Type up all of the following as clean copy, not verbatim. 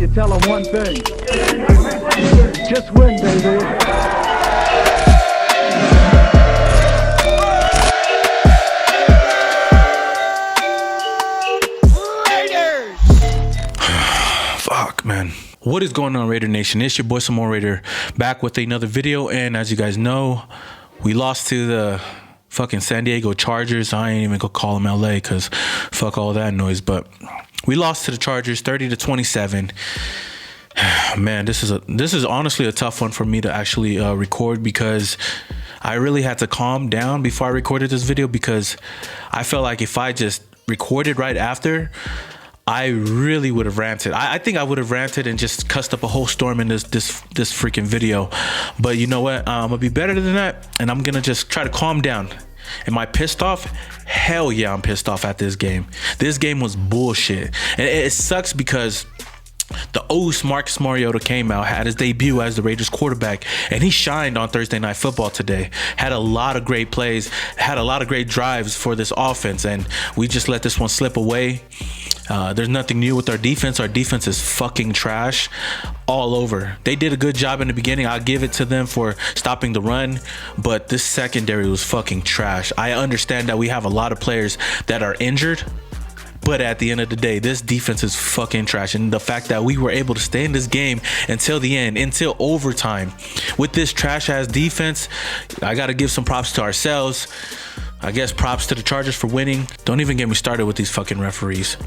you tell them one thing. Just win, baby. Fuck, man. What is going on, Raider Nation? It's your boy Samoa Raider back with another video. And as you guys know, we lost to the fucking San Diego Chargers. I ain't even gonna call them LA because fuck all that noise. But we lost to the Chargers 30-27. Man, this is honestly a tough one for me to actually record, because I really had to calm down before I recorded this video, because I felt like if I just recorded right after, I really would have ranted. I think I would have ranted and just cussed up a whole storm in this freaking video. But you know what? I'm gonna be better than that, and I'm gonna just try to calm down. Am I pissed off? Hell yeah, I'm pissed off at this game. This game was bullshit, and it sucks because the O's Marcus Mariota came out, had his debut as the Raiders quarterback, and he shined on Thursday Night Football today. Had a lot of great plays, had a lot of great drives for this offense, and we just let this one slip away. There's nothing new with our defense. Our defense is fucking trash all over. They did a good job in the beginning. I'll give it to them for stopping the run, but this secondary was fucking trash. I understand that we have a lot of players that are injured, but at the end of the day, this defense is fucking trash. And the fact that we were able to stay in this game until the end, until overtime, with this trash ass defense, I got to give some props to ourselves. I guess props to the Chargers for winning. Don't even get me started with these fucking referees.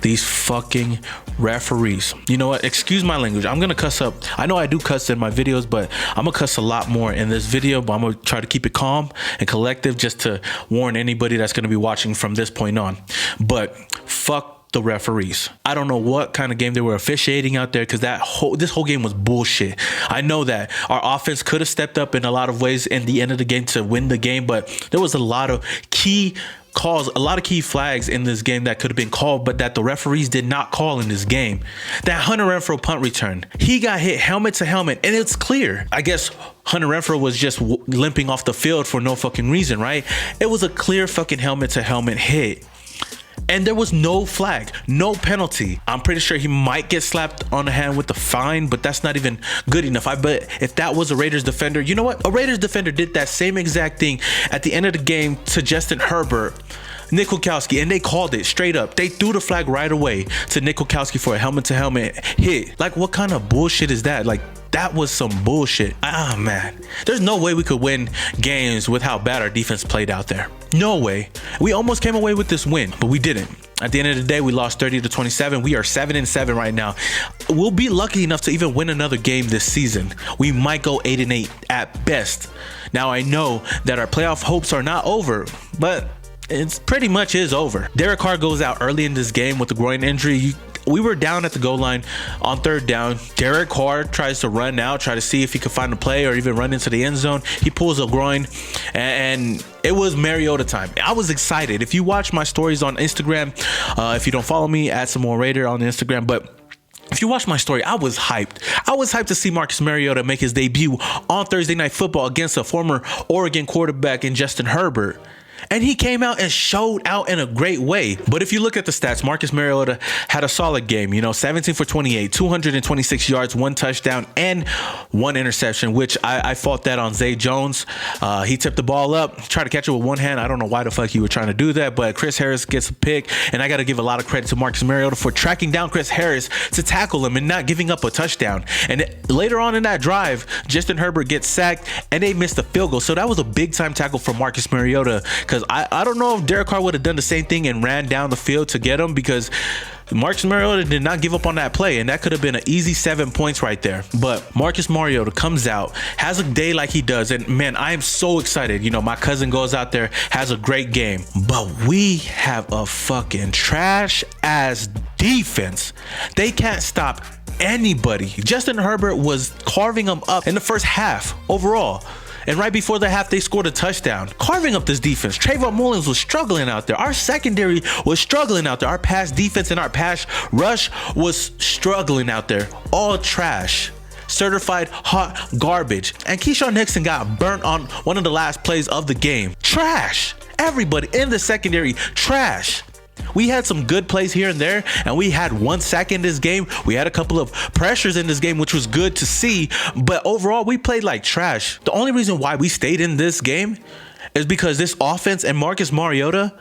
These fucking referees. You know what? Excuse my language. I'm gonna cuss up. I know I do cuss in my videos, but I'm gonna cuss a lot more in this video. But I'm gonna try to keep it calm and collective, just to warn anybody that's gonna be watching from this point on. But fuck the referees. I don't know what kind of game they were officiating out there, because this whole game was bullshit. I know that our offense could have stepped up in a lot of ways in the end of the game to win the game, but there was a lot of key calls, a lot of key flags in this game that could have been called, but that the referees did not call in this game. That Hunter Renfrow punt return, he got hit helmet to helmet, and it's clear. I guess Hunter Renfrow was just limping off the field for no fucking reason, right? It was a clear fucking helmet to helmet hit, and there was no flag, no penalty. I'm pretty sure he might get slapped on the hand with the fine, but that's not even good enough. I bet if that was a Raiders defender, you know what? A Raiders defender did that same exact thing at the end of the game to Justin Herbert, Nick Kwiatkowski, and they called it straight up. They threw the flag right away to Nick Kwiatkowski for a helmet-to-helmet hit. Like, what kind of bullshit is that? Like, that was some bullshit. Man, there's no way we could win games with how bad our defense played out there. No way. We almost came away with this win, but we didn't. At the end of the day, we lost 30-27. We are 7-7 right now. We'll be lucky enough to even win another game this season. We might go 8-8 at best. Now, I know that our playoff hopes are not over, but it pretty much is over. Derek Carr goes out early in this game with a groin injury. We were down at the goal line on third down. Derek Carr tries to run out, try to see if he could find a play or even run into the end zone. He pulls a groin, and it was Mariota time. I was excited. If you watch my stories on Instagram, if you don't follow me, at Samoa Raider on Instagram, but if you watch my story, I was hyped. I was hyped to see Marcus Mariota make his debut on Thursday Night Football against a former Oregon quarterback in Justin Herbert. And he came out and showed out in a great way. But if you look at the stats, Marcus Mariota had a solid game, 17 for 28, 226 yards, 1 touchdown, and 1 interception, which I fault that on Zay Jones. He tipped the ball up, tried to catch it with one hand. I don't know why the fuck he was trying to do that, but Chris Harris gets a pick, and I got to give a lot of credit to Marcus Mariota for tracking down Chris Harris to tackle him and not giving up a touchdown. And later on in that drive, Justin Herbert gets sacked, and they missed the field goal. So that was a big-time tackle for Marcus Mariota, because I don't know if Derek Carr would have done the same thing and ran down the field to get him, because Marcus Mariota did not give up on that play, and that could have been an easy 7 points right there. But Marcus Mariota comes out, has a day like he does, and man, I am so excited. My cousin goes out there, has a great game, but we have a fucking trash ass defense. They can't stop anybody. Justin Herbert was carving them up in the first half overall. And right before the half, they scored a touchdown, carving up this defense. Trayvon Mullins was struggling out there. Our secondary was struggling out there. Our pass defense and our pass rush was struggling out there. All trash. Certified hot garbage. And Keyshawn Nixon got burnt on one of the last plays of the game. Trash. Everybody in the secondary, trash. We had some good plays here and there, and we had 1 sack in this game. We had a couple of pressures in this game, which was good to see, but overall we played like trash. The only reason why we stayed in this game is because this offense and Marcus Mariota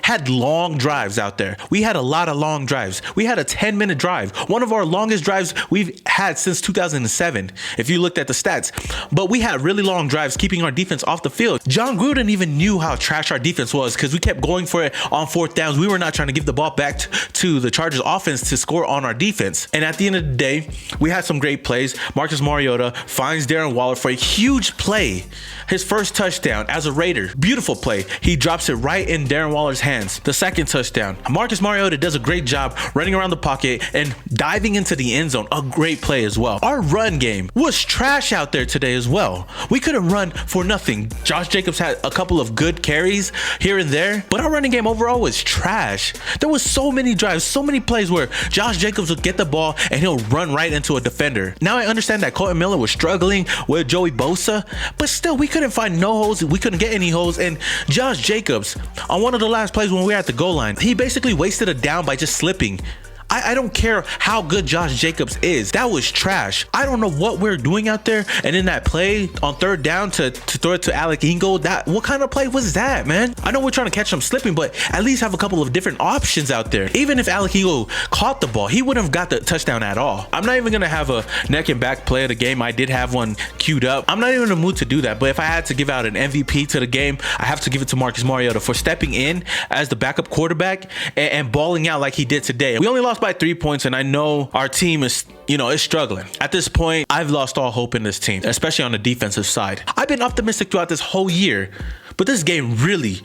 had long drives out there. We had a lot of long drives. We had a 10-minute drive, one of our longest drives we've had since 2007, if you looked at the stats. But we had really long drives, keeping our defense off the field. John Gruden even knew how trash our defense was because we kept going for it on 4th downs. We were not trying to give the ball back to the Chargers offense to score on our defense. And at the end of the day, we had some great plays. Marcus Mariota finds Darren Waller for a huge play. His first touchdown as a Raider. Beautiful play. He drops it right in Darren Waller's hands. The second touchdown. Marcus Mariota does a great job running around the pocket and diving into the end zone. A great play as well. Our run game was trash out there today as well. We couldn't run for nothing. Josh Jacobs had a couple of good carries here and there, but our running game overall was trash. There was so many drives, so many plays where Josh Jacobs would get the ball and he'll run right into a defender. Now I understand that Colton Miller was struggling with Joey Bosa, but still we couldn't find no holes. We couldn't get any holes. And Josh Jacobs, on one of the last plays when we were at the goal line, he basically wasted a down by just slipping. I don't care how good Josh Jacobs is. That was trash. I don't know what we're doing out there. And in that play on 3rd down to throw it to Alec Ingold, what kind of play was that, man? I know we're trying to catch him slipping, but at least have a couple of different options out there. Even if Alec Ingold caught the ball, he wouldn't have got the touchdown at all. I'm not even going to have a neck and back play of the game. I did have one queued up. I'm not even in the mood to do that. But if I had to give out an MVP to the game, I have to give it to Marcus Mariota for stepping in as the backup quarterback and balling out like he did today. We only lost by 3 points, and I know our team is struggling. At this point, I've lost all hope in this team, especially on the defensive side. I've been optimistic throughout this whole year, but this game really,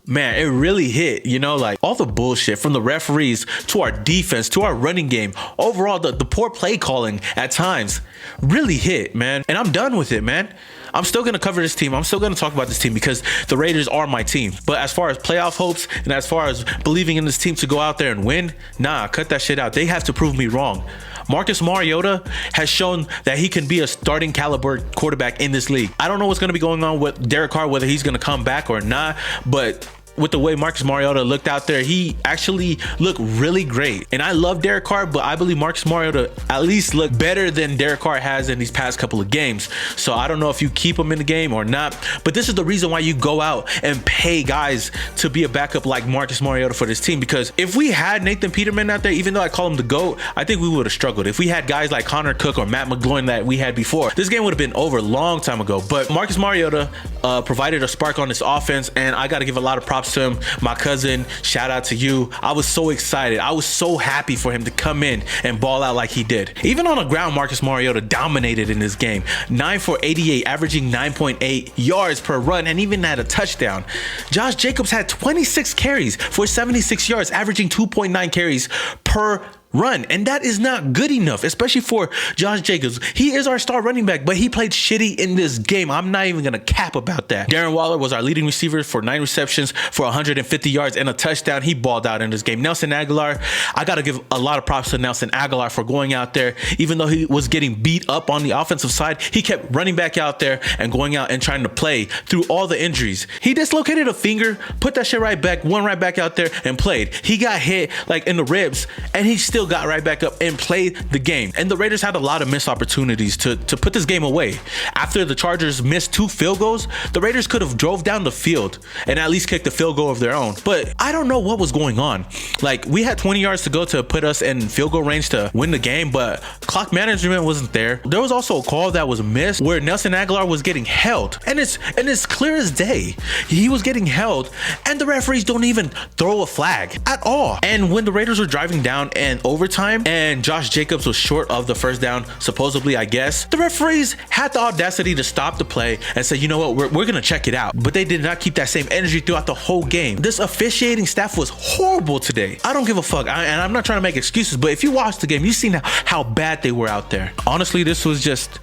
man, it really hit, like all the bullshit from the referees to our defense to our running game. Overall, the poor play calling at times really hit, man. And I'm done with it, man. I'm still going to cover this team. I'm still going to talk about this team because the Raiders are my team. But as far as playoff hopes and as far as believing in this team to go out there and win, nah, cut that shit out. They have to prove me wrong. Marcus Mariota has shown that he can be a starting caliber quarterback in this league. I don't know what's going to be going on with Derek Carr, whether he's going to come back or not, but with the way Marcus Mariota looked out there, he actually looked really great. And I love Derek Carr, but I believe Marcus Mariota at least looked better than Derek Carr has in these past couple of games. So I don't know if you keep him in the game or not, but this is the reason why you go out and pay guys to be a backup like Marcus Mariota for this team. Because if we had Nathan Peterman out there, even though I call him the GOAT, I think we would have struggled. If we had guys like Connor Cook or Matt McGloin that we had before, this game would have been over a long time ago. But Marcus Mariota provided a spark on this offense, and I got to give a lot of props to him. My cousin, shout out to you. I was so excited. I was so happy for him to come in and ball out like he did. Even on the ground, Marcus Mariota dominated in this game. 9 for 88, averaging 9.8 yards per run, and even had a touchdown. Josh Jacobs had 26 carries for 76 yards, averaging 2.9 carries per run, and that is not good enough, especially for Josh Jacobs. He is our star running back, but he played shitty in this game. I'm not even gonna cap about that. Darren Waller was our leading receiver for 9 receptions for 150 yards and a touchdown. He balled out in this game. Nelson Aguilar, I gotta give a lot of props to Nelson Aguilar for going out there. Even though he was getting beat up on the offensive side, he kept running back out there and going out and trying to play through all the injuries. He dislocated a finger, put that shit right back, went right back out there and played. He got hit like in the ribs, and he still got right back up and played the game. And the Raiders had a lot of missed opportunities to put this game away. After the Chargers missed 2 field goals, the Raiders could have drove down the field and at least kicked a field goal of their own. But I don't know what was going on. Like, we had 20 yards to go to put us in field goal range to win the game, but clock management wasn't there. There was also a call that was missed where Nelson Aguilar was getting held, and it's clear as day. He was getting held, and the referees don't even throw a flag at all. And when the Raiders were driving down and overtime and Josh Jacobs was short of the first down, supposedly, I guess, the referees had the audacity to stop the play and say, you know what, we're gonna check it out. But they did not keep that same energy throughout the whole game. This officiating staff was horrible today. I don't give a fuck, and I'm not trying to make excuses, but if you watch the game, you've seen how bad they were out there. Honestly, this was just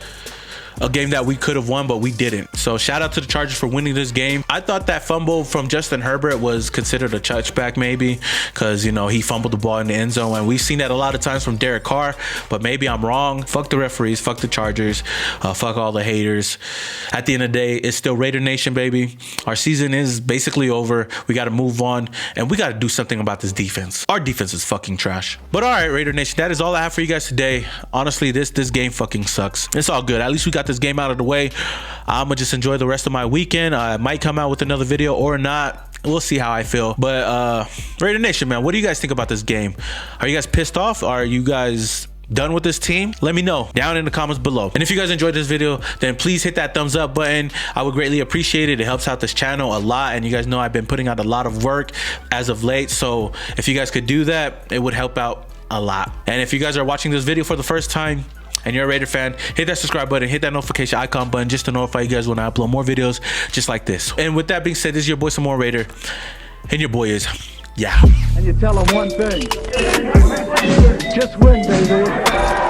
a game that we could have won, but we didn't. So shout out to the Chargers for winning this game. I thought that fumble from Justin Herbert was considered a touchback maybe, because, you know, he fumbled the ball in the end zone, and we've seen that a lot of times from Derek Carr, but maybe I'm wrong. Fuck the referees, fuck the Chargers, fuck all the haters. At the end of the day, it's still Raider Nation, baby. Our season is basically over. We got to move on, and we got to do something about this defense. Our defense is fucking trash. But all right, Raider Nation, that is all I have for you guys today. Honestly, this game fucking sucks. It's all good. At least we got this game out of the way. I'm gonna just enjoy the rest of my weekend. I might come out with another video or not. We'll see how I feel. But Raider Nation, man, what do you guys think about this game? Are you guys pissed off? Are you guys done with this team? Let me know down in the comments below. And if you guys enjoyed this video, then please hit that thumbs up button. I would greatly appreciate it. It helps out this channel a lot, and you guys know I've been putting out a lot of work as of late, so if you guys could do that, it would help out a lot. And if you guys are watching this video for the first time and you're a Raider fan, hit that subscribe button, hit that notification icon button just to notify you guys when I upload more videos just like this. And with that being said, this is your boy Some More Raider, and your boy is yeah. And you tell them one thing. Just win, baby.